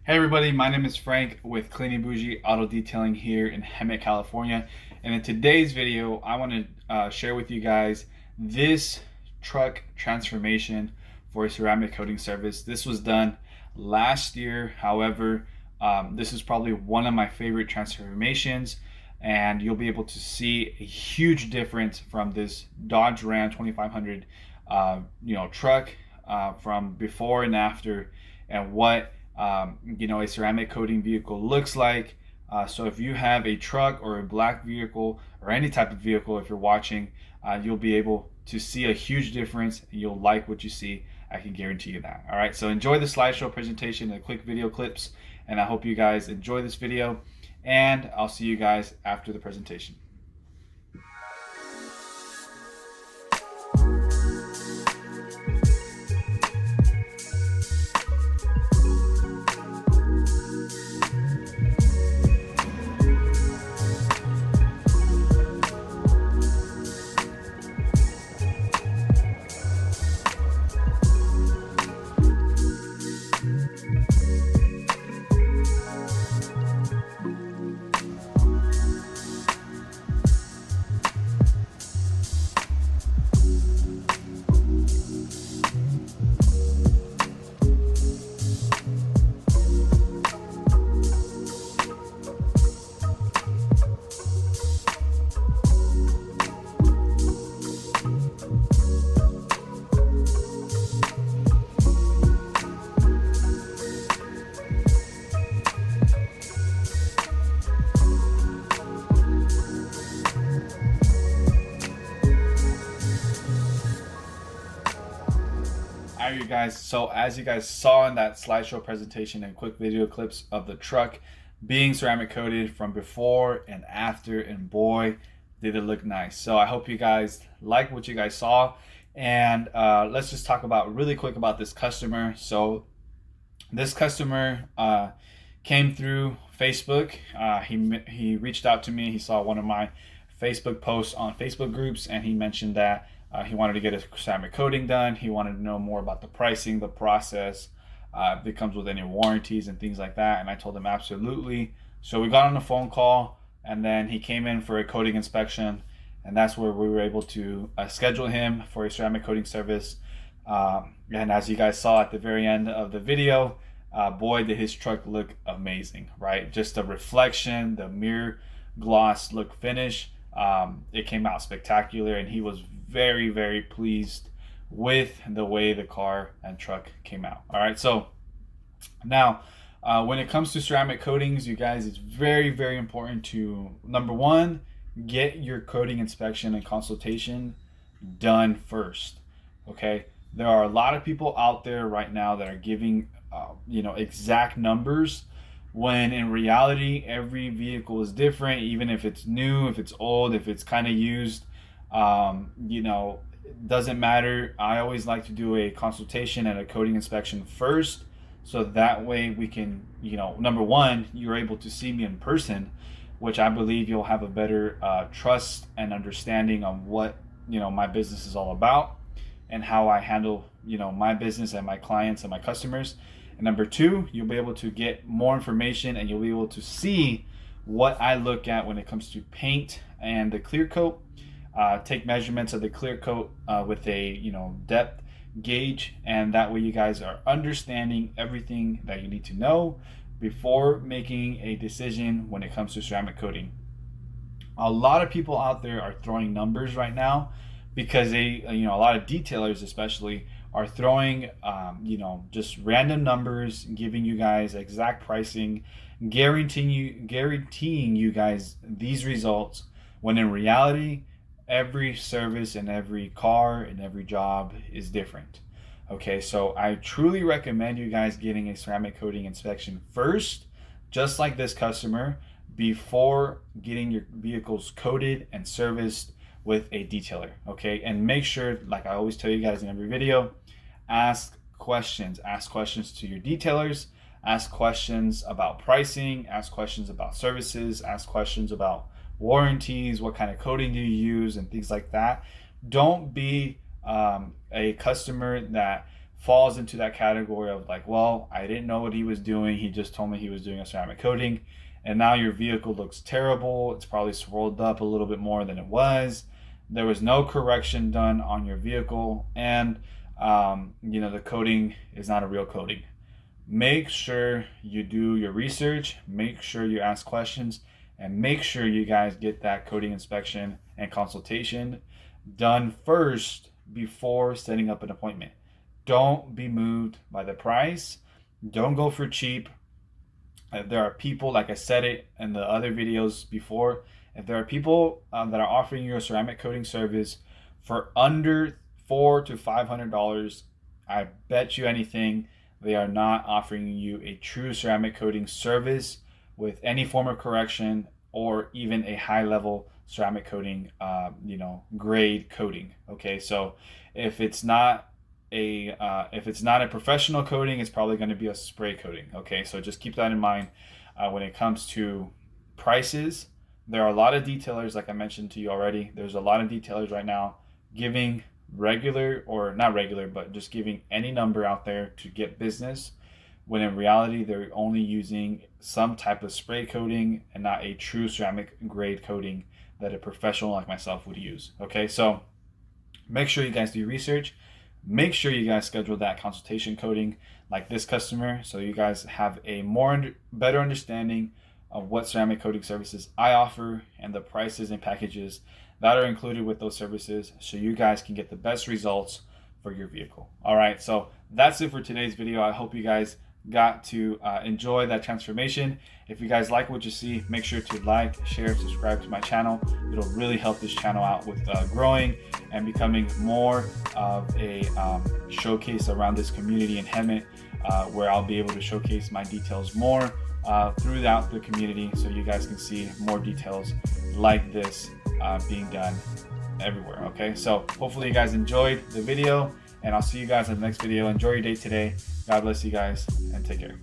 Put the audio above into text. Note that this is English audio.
Hey everybody, my name is Frank with Cleaning Bougie Auto Detailing here in Hemet, California. And in today's video, I want to share with you guys this truck transformation for a ceramic coating service. This was done last year. However, this is probably one of my favorite transformations, and you'll be able to see a huge difference from this Dodge Ram 2500 truck from before and after, and what a ceramic coating vehicle looks like. So if you have a truck or a black vehicle or any type of vehicle, if you're watching, you'll be able to see a huge difference. You'll like what you see. I can guarantee you that. All right, so enjoy the slideshow presentation and quick video clips, and I hope you guys enjoy this video, and I'll see you guys after the presentation. All right, you guys, so as you guys saw in that slideshow presentation and quick video clips of the truck being ceramic coated from before and after, and boy, did it look nice. So I hope you guys like what you guys saw, and let's just talk about really quick about this customer. So this customer came through Facebook. He reached out to me. He saw one of my Facebook posts on Facebook groups, and he mentioned that he wanted to get a ceramic coating done. He wanted to know more about the pricing, the process, if it comes with any warranties and things like that. And I told him absolutely. So we got on a phone call, and then he came in for a coating inspection, and that's where we were able to schedule him for a ceramic coating service. And as you guys saw at the very end of the video, boy, did his truck look amazing, right? Just the reflection, the mirror gloss look finish. It came out spectacular, and he was very, very pleased with the way the car and truck came out. All right, so now when it comes to ceramic coatings, you guys, it's very, very important to, number one, get your coating inspection and consultation done first. Okay, there are a lot of people out there right now that are giving exact numbers, when in reality every vehicle is different. Even if it's new, if it's old, if it's kind of used, it doesn't matter. I always like to do a consultation and a coating inspection first, so that way we can, number one, you're able to see me in person, which I believe you'll have a better trust and understanding on what my business is all about and how I handle my business and my clients and my customers. And number two, you'll be able to get more information, and you'll be able to see what I look at when it comes to paint and the clear coat. Take measurements of the clear coat with a depth gauge, and that way you guys are understanding everything that you need to know before making a decision when it comes to ceramic coating. A lot of people out there are throwing numbers right now because they, a lot of detailers especially, are throwing just random numbers, giving you guys exact pricing, guaranteeing you guys these results, when in reality every service and every car and every job is different. Okay, so I truly recommend you guys getting a ceramic coating inspection first, just like this customer, before getting your vehicles coated and serviced with a detailer. Okay, and make sure, like I always tell you guys in every video, ask questions to your detailers, ask questions about pricing, ask questions about services, ask questions about warranties, what kind of coating do you use, and things like that. Don't be a customer that falls into that category of like, well, I didn't know what he was doing. He just told me he was doing a ceramic coating, and now your vehicle looks terrible. It's probably swirled up a little bit more than it was. There was no correction done on your vehicle, and the coating is not a real coating. Make sure you do your research, make sure you ask questions, and make sure you guys get that coating inspection and consultation done first before setting up an appointment. Don't be moved by the price. Don't go for cheap. If there are people, like I said it in the other videos before, if there are people that are offering you a ceramic coating service for under $400 to $500, I bet you anything they are not offering you a true ceramic coating service with any form of correction or even a high level ceramic coating, grade coating. Okay, so if it's not a professional coating, it's probably going to be a spray coating. Okay, so just keep that in mind when it comes to prices. There are a lot of detailers, like I mentioned to you already. There's a lot of detailers right now giving regular, or not regular, but just giving any number out there to get business, when in reality they're only using some type of spray coating and not a true ceramic grade coating that a professional like myself would use. Okay, so make sure you guys do research. Make sure you guys schedule that consultation coating like this customer, so you guys have a better understanding of what ceramic coating services I offer and the prices and packages that are included with those services, so you guys can get the best results for your vehicle. All right, so that's it for today's video. I hope you guys got to enjoy that transformation. If you guys like what you see, make sure to like, share, subscribe to my channel. It'll really help this channel out with growing and becoming more of a showcase around this community in Hemet, where I'll be able to showcase my details more throughout the community, so you guys can see more details like this being done everywhere. Okay, so hopefully you guys enjoyed the video, and I'll see you guys in the next video. Enjoy your day today. God bless you guys, and take care.